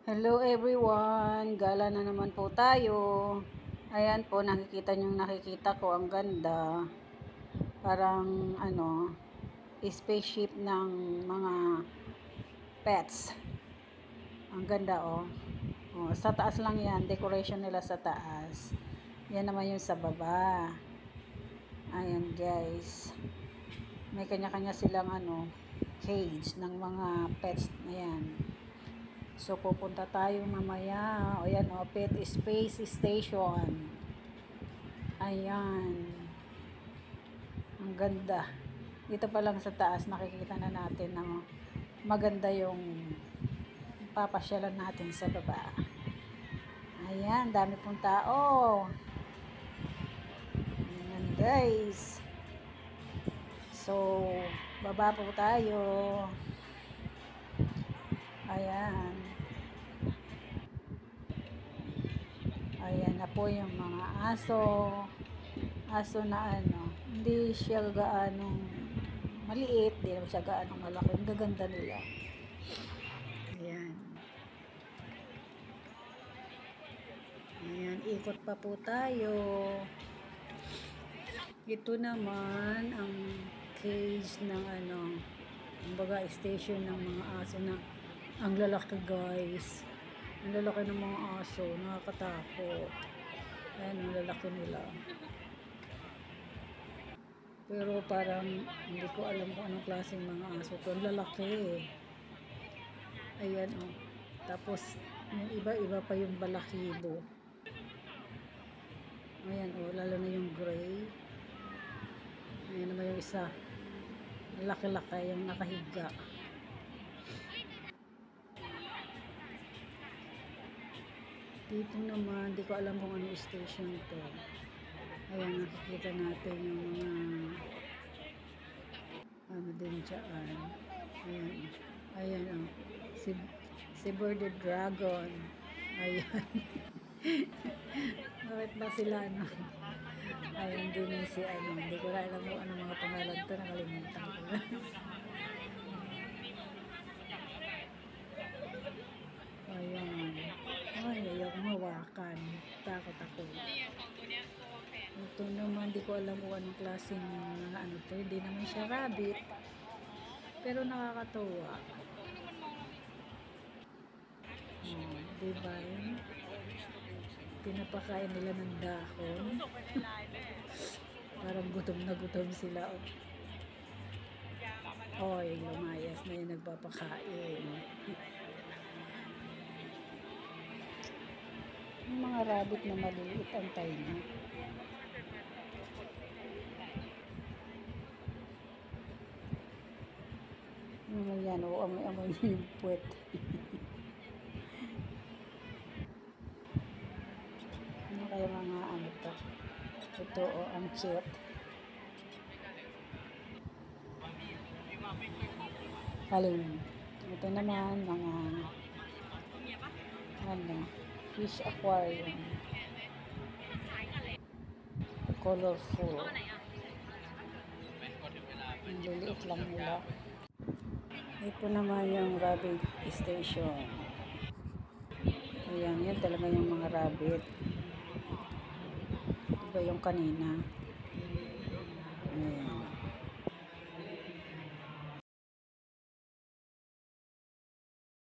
Hello everyone, gala na naman po tayo. Ayan po, nakikita ko, ang ganda. Parang spaceship ng mga pets. Ang ganda oh. Oh, sa taas lang yan, decoration nila sa taas. Yan naman yung sa baba. Ayan guys. May kanya-kanya silang cage ng mga pets na yan. So, pupunta tayo mamaya. O, yan o, Pet Space Station. Ayan. Ang ganda. Dito pa lang sa taas, nakikita na natin na maganda yung papasyalan natin sa baba. Ayan, dami pong tao. Ayan, guys. So, baba po tayo. Ayan. Ayan na po yung mga aso. Aso na hindi siya gaanong maliit, hindi naman siya gaanong malaki. Ang gaganda nila. Ayan. Ayan, ikot pa po tayo. Ito naman ang cage ng kumbaga station ng mga aso na ang lalaki guys. Ang lalaki ng mga aso, nakakatakot. Ayan, ang lalaki nila. Pero parang hindi ko alam kung anong klaseng mga aso to. Ang lalaki eh. Ayan oh. Tapos yung iba-iba pa yung balahibo. Ayan oh, lalo na yung gray. Ayan naman yung isa. Laki-laki yung nakahiga. Dito naman, di ko alam kung ano station to. Ayan, nakikita natin yung mga din dyan. Ayan, ayan si Birded Dragon. Ayan. Bakit ba sila ayan din si hindi ko na alam kung ano mga pangalan to, nakalimutan ko na. Ayan. Ay, ayaw kong hawakan. Takot ako. Ito naman, di ko alam kung anong klaseng mga to. Hindi naman siya rabbit. Pero nakakatuwa. Oh, diba yun? Pinapakain nila ng dahon. Parang gutom na gutom sila. Oy, lumayas na yung nagpapakain. Yung mga rabbit na maliliit ang tiny. Yan, amoy-amoy yung puwet. Ano kaya mga to? Ito ang cute. Halong. Ito naman mga fish aquarium. Colorful. Ang liliit lang nila. Ito naman yung rabbit station. Ayan, yan talaga yung mga rabbit. Iba yung kanina. Ayan.